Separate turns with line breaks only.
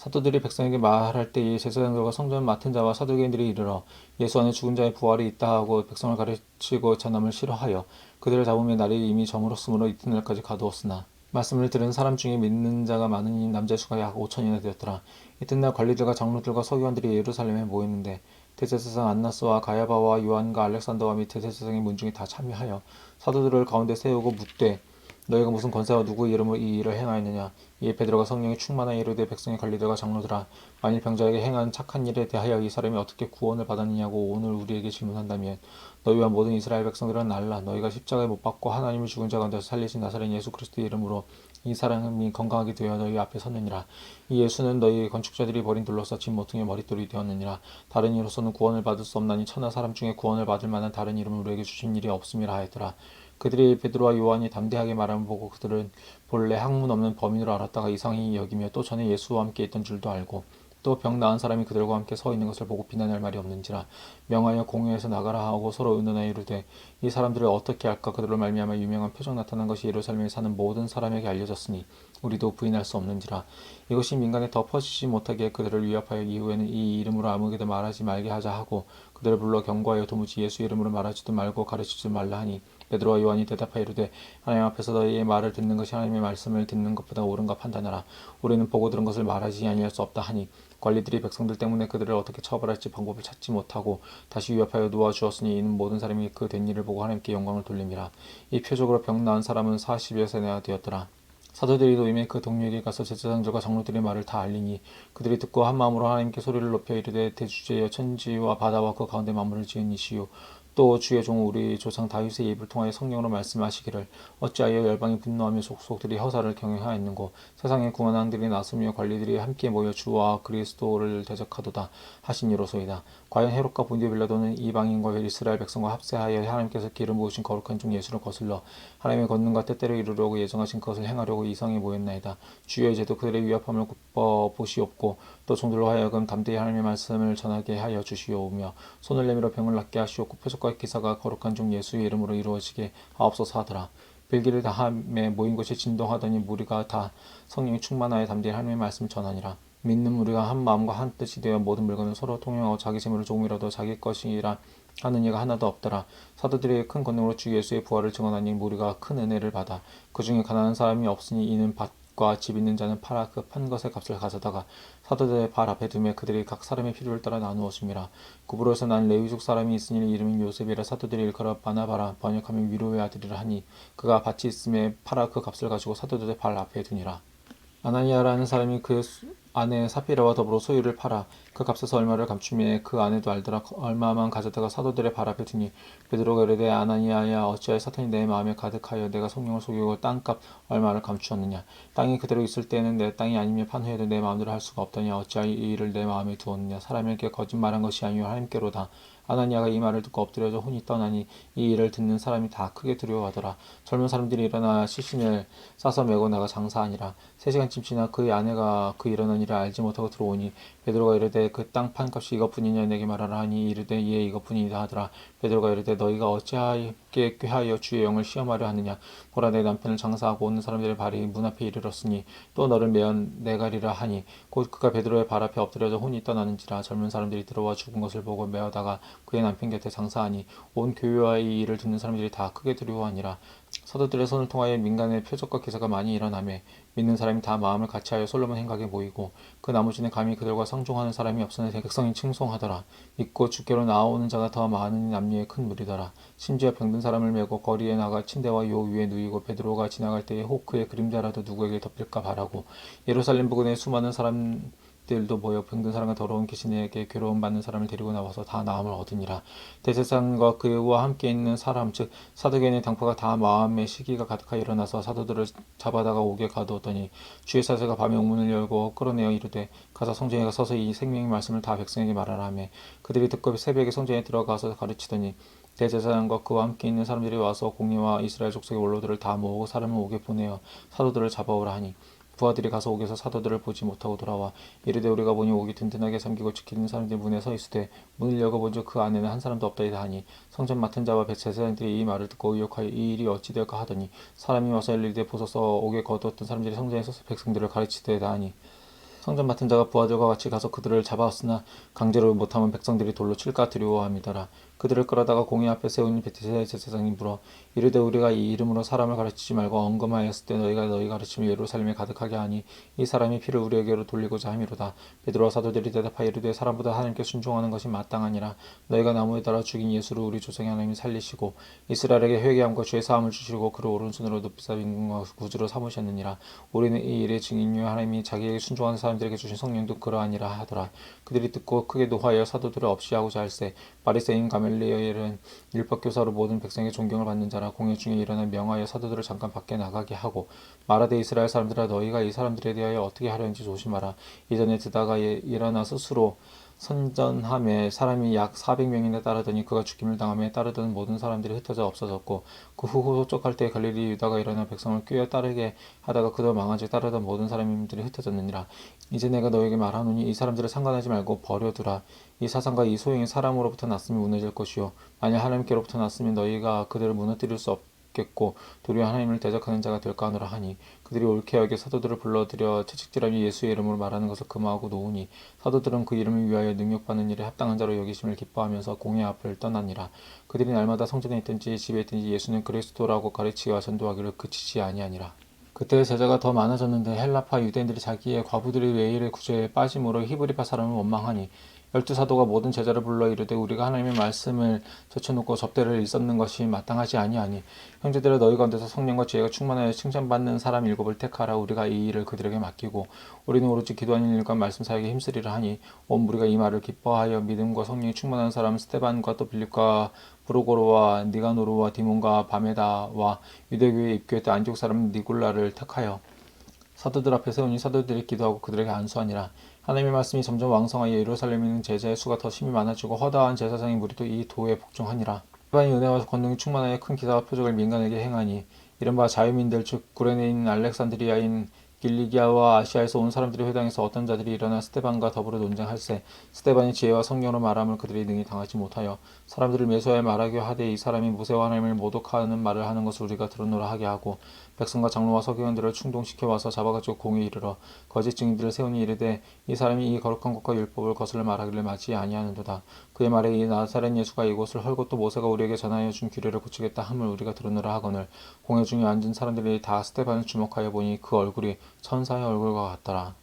사도들이 백성에게 말할 때에 제사장들과 성전 맡은 자와 사두개인들이 이르러 예수 안에 죽은 자의 부활이 있다 하고 백성을 가르치고 전함을 싫어하여 그들을 잡으며 날이 이미 저물었으므로 이튿날까지 가두었으나 말씀을 들은 사람 중에 믿는 자가 많으니 남자 수가 약 5천이나 되었더라. 이튿날 관리들과 장로들과 서기관들이 예루살렘에 모였는데 대제사장 안나스와 가야바와 요한과 알렉산더와 및 대제사장의 문중이 다 참여하여 사도들을 가운데 세우고 묻되 너희가 무슨 권세와 누구의 이름으로 이 일을 행하였느냐. 이에 베드로가 성령이 충만하여 이르되 백성의 관리들과 장로들아 만일 병자에게 행한 착한 일에 대하여 이 사람이 어떻게 구원을 받았느냐고 오늘 우리에게 질문한다면 너희와 모든 이스라엘 백성들은 알라. 너희가 십자가에 못 박고 하나님을 죽은 자 가운데서 살리신 나사렛 예수 그리스도의 이름으로 이 사람이 건강하게 되어 너희 앞에 섰느니라. 이 예수는 너희 건축자들이 버린 돌로서 진 모퉁이의 머릿돌이 되었느니라. 다른 이로서는 구원을 받을 수 없나니 천하 사람 중에 구원을 받을 만한 다른 이름을 우리에게 주신 일이 없음이라 하였더라. 그들이 베드로와 요한이 담대하게 말함을 보고 그들은 본래 학문 없는 범인으로 알았다가 이상히 여기며 또 전에 예수와 함께 있던 줄도 알고 또 병 나은 사람이 그들과 함께 서 있는 것을 보고 비난할 말이 없는지라 명하여 공회에서 나가라 하고 서로 의논하여 이르되 이 사람들을 어떻게 할까. 그들로 말미암아 유명한 표적 나타난 것이 예루살렘에 사는 모든 사람에게 알려졌으니 우리도 부인할 수 없는지라. 이것이 민간에 더 퍼지지 못하게 그들을 위협하여 이후에는 이 이름으로 아무에게도 말하지 말게 하자 하고 그들을 불러 경고하여 도무지 예수 이름으로 말하지도 말고 가르치지도 말라 하니 베드로와 요한이 대답하여 이르되 하나님 앞에서 너희의 말을 듣는 것이 하나님의 말씀을 듣는 것보다 옳은가 판단하라. 우리는 보고 들은 것을 말하지 아니할 수 없다 하니 관리들이 백성들 때문에 그들을 어떻게 처벌할지 방법을 찾지 못하고 다시 위협하여 놓아주었으니 이는 모든 사람이 그 된 일을 보고 하나님께 영광을 돌림이라. 이 표적으로 병 나은 사람은 40여 세나 되었더라. 사도들이 노임에 그 동료에게 가서 제사장들과 장로들의 말을 다 알리니 그들이 듣고 한 마음으로 하나님께 소리를 높여 이르되 대주제여 천지와 바다와 그 가운데 만물을 지은 이시요 또 주의 종 우리 조상 다윗의 입을 통하여 성령으로 말씀하시기를 어찌하여 열방이 분노하며 속속들이 허사를 경영하였는고 세상의 구원왕들이 나서며 관리들이 함께 모여 주와 그리스도를 대적하도다 하시니로소이다. 과연 헤롯과 본디오 빌라도는 이방인과 이스라엘 백성과 합세하여 하나님께서 기름 부으신 거룩한 종 예수를 거슬러 하나님의 권능과 때때로 이루려고 예정하신 것을 행하려고 이성에 모였나이다. 주여 이제도 그들의 위협함을 보시옵고 또 종들로 하여금 담대히 하나님의 말씀을 전하게 하여 주시오며 손을 내밀어 병을 낫게 하시옵고 표적과 기사가 거룩한 종 예수의 이름으로 이루어지게 하옵소서 하더라. 빌기를 다함에 모인 곳이 진동하더니 무리가 다 성령이 충만하여 담대히 하나님의 말씀을 전하니라. 믿는 무리가 한 마음과 한 뜻이 되어 모든 물건을 서로 통용하고 자기 재물을 조금이라도 자기 것이라 하는 이가 하나도 없더라. 사도들이 큰 권능으로 주 예수의 부활을 증언하니 무리가 큰 은혜를 받아 그 중에 가난한 사람이 없으니 이는 밭과 집 있는 자는 팔아 그 판 것의 값을 가져다가 사도들의 발 앞에 두며 그들이 각 사람의 필요를 따라 나누어 줍니다. 구브로에서 난 레위족 사람이 있으니 이름이 요셉이라. 사도들이 일컬어 바나바라 번역하면 위로의 아들이라 하니 그가 밭이 있음에 팔아 그 값을 가지고 사도들의 발 앞에 두니라. 아나니아라는 사람이 그 아내 사피라와 더불어 소유를 팔아 그 값에서 얼마를 감추매 그 아내도 알더라. 얼마만 가져다가 사도들의 발 앞에 두니 베드로가 이르되 아나니아야 어찌하여 사탄이 내 마음에 가득하여 내가 성령을 속이고 땅값 얼마를 감추었느냐. 땅이 그대로 있을 때에는 내 땅이 아니며 판후에도 내 마음대로 할 수가 없더니 어찌하여 이 일을 내 마음에 두었느냐. 사람에게 거짓말한 것이 아니요 하나님께로다. 아나니아가 이 말을 듣고 엎드려져 혼이 떠나니 이 일을 듣는 사람이 다 크게 두려워하더라. 젊은 사람들이 일어나 시신을 싸서 메고 나가 장사하니라. 3시간쯤 지나 그의 아내가 그 일어난 일을 알지 못하고 들어오니 베드로가 이르되 그 땅 판값이 이것뿐이냐 내게 말하라 하니 이르되 예 이것뿐이다 하더라. 베드로가 이르되 너희가 어찌하게 꾀하여 주의 영을 시험하려 하느냐. 보라 내 남편을 장사하고 오는 사람들의 발이 문 앞에 이르렀으니 또 너를 내가리라 하니 곧 그가 베드로의 발 앞에 엎드려져 혼이 떠나는지라. 젊은 사람들이 들어와 죽은 것을 보고 메어다가 그의 남편 곁에 장사하니 온 교회와 이 일을 듣는 사람들이 다 크게 두려워하니라. 사도들의 손을 통하여 민간의 표적과 기사가 많이 일어나매 믿는 사람이 다 마음을 같이하여 솔로몬 행각에 모이고 그 나머지는 감히 그들과 상종하는 사람이 없으나 백성이 칭송하더라. 믿고 주께로 나아오는 자가 더 많은 남녀의 큰 무리더라. 심지어 병든 사람을 메고 거리에 나가 침대와 요 위에 누이고 베드로가 지나갈 때에 혹 그의 그림자라도 누구에게 덮일까 바라고 예루살렘 부근에 수많은 사람들도 모여 병든 사람과 더러운 귀신에게 괴로움 받는 사람을 데리고 나와서 다 나음을 얻으니라. 대제사장과 그와 함께 있는 사람 즉 사두개인의 당파가 다 마음의 시기가 가득하여 일어나서 사도들을 잡아다가 옥에 가두었더니 주의 사제가 밤에 옥문을 열고 끌어내어 이르되 가서 성전에 가 서서 이 생명의 말씀을 다 백성에게 말하라 하매 그들이 듣고 새벽에 성전에 들어가서 가르치더니 대제사장과 그와 함께 있는 사람들이 와서 공예와 이스라엘 족속의 원로들을 다 모으고 사람을 옥에 보내어 사도들을 잡아오라 하니 부하들이 가서 옥에서 사도들을 보지 못하고 돌아와 이르되 우리가 보니 옥이 든든하게 잠기고 지키는 사람들이 문에 서 있으되 문을 열어본즉 그 안에는 한 사람도 없다이다 하니 성전 맡은 자와 제사장들이 이 말을 듣고 의혹하여 이 일이 어찌 될까 하더니 사람이 와서 이르되 보소서 옥에 거두었던 사람들이 성전에 서서 백성들을 가르치되다 하니 성전 맡은 자가 부하들과 같이 가서 그들을 잡아왔으나 강제로 못하면 백성들이 돌로 칠까 두려워함이더라. 그들을 끌어다가 공회 앞에 세우니 베티세 제사장이 물어 이르되 우리가 이 이름으로 사람을 가르치지 말고 언금하였을 때 너희가 너희 가르침을 예루살렘에 가득하게 하니 이 사람이 피를 우리에게로 돌리고자 함이로다. 베드로와 사도들이 대답하여 이르되 사람보다 하나님께 순종하는 것이 마땅하니라. 너희가 나무에 달아 죽인 예수를 우리 조상의 하나님이 살리시고 이스라엘에게 회개함과 죄 사함을 주시고 그를 오른손으로 높이사 임금과 구주로 삼으셨느니라. 우리는 이 일의 증인이요 하나님이 자기에게 순종하는 사람들에게 주신 성령도 그러하니라 하더라. 그들이 듣고 크게 노하여 사도들을 없이하고자 할세 바리새인 가멜리엘은 율법교사로 모든 백성의 존경을 받는 자라. 공회 중에 일어나 명하여 사도들을 잠깐 밖에 나가게 하고 말하되 이스라엘 사람들아 너희가 이 사람들에 대하여 어떻게 하려는지 조심하라. 이전에 드다가 일어나 스스로 선전함에 사람이 약 400명이나 따르더니 그가 죽임을 당함에 따르던 모든 사람들이 흩어져 없어졌고 그 후 쫓갈 때 갈릴리 유다가 일어나 백성을 꾀어 따르게 하다가 그도 망하지 따르던 모든 사람들이 흩어졌느니라. 이제 내가 너에게 말하노니 이 사람들을 상관하지 말고 버려두라. 이 사상과 이 소용이 사람으로부터 났으면 무너질 것이요 만일 하나님께로부터 났으면 너희가 그들을 무너뜨릴 수 없겠고 도리어 하나님을 대적하는 자가 될까 하노라 하니 그들이 옳게 여겨 사도들을 불러들여 채찍질하며 예수의 이름으로 말하는 것을 금하고 놓으니 사도들은 그 이름을 위하여 능욕받는 일에 합당한 자로 여기심을 기뻐하면서 공회 앞을 떠나니라. 그들이 날마다 성전에 있든지 집에 있든지 예수는 그리스도라고 가르치와 전도하기를 그치지 아니하니라. 그때 제자가 더 많아졌는데 헬라파 유대인들이 자기의 과부들이 왜 이래 구제에 빠짐으로 히브리파 사람을 원망하니 12사도가 모든 제자를 불러 이르되 우리가 하나님의 말씀을 제쳐놓고 접대를 일삼는 것이 마땅하지 아니하니 형제들아 너희 가운데서 성령과 지혜가 충만하여 칭찬받는 사람 7을 택하라. 우리가 이 일을 그들에게 맡기고 우리는 오로지 기도하는 일과 말씀 사역에 힘쓰리라 하니 온 무리가 이 말을 기뻐하여 믿음과 성령이 충만한 사람 스데반과 또 빌립과 브루고로와 니가노르와 디몬과 바메다와 유대교에 입교했던 안디옥 사람 니골라를 택하여 사도들 앞에 세우니 사도들이 기도하고 그들에게 안수하니라. 하나님의 말씀이 점점 왕성하여 예루살렘에 있는 제자의 수가 더 심히 많아지고 허다한 제사장의 무리도 이 도에 복종하니라. 일반이 은혜와 권능이 충만하여 큰 기사와 표적을 민간에게 행하니 이른바 자유민들 즉 구레네인 알렉산드리아인 길리기아와 아시아에서 온 사람들이 회당에서 어떤 자들이 일어나 스데반과 더불어 논쟁할세 스데반이 지혜와 성령으로 말함을 그들이 능히 당하지 못하여 사람들을 매수하여 말하게 하되 이 사람이 모세와 하나님을 모독하는 말을 하는 것을 우리가 들었노라 하게 하고 백성과 장로와 서기관들을 충동시켜 와서 잡아가지고 공에 이르러 거짓 증인들을 세우니 이르되 이 사람이 이 거룩한 것과 율법을 거슬러 말하기를 마치 아니하는도다. 그의 말에 이 나사렛 예수가 이곳을 헐고 또 모세가 우리에게 전하여 준 규례를 고치겠다 함을 우리가 들었노라 하거늘 공회 중에 앉은 사람들이 다 스데반을 주목하여 보니 그 얼굴이 천사의 얼굴과 같더라.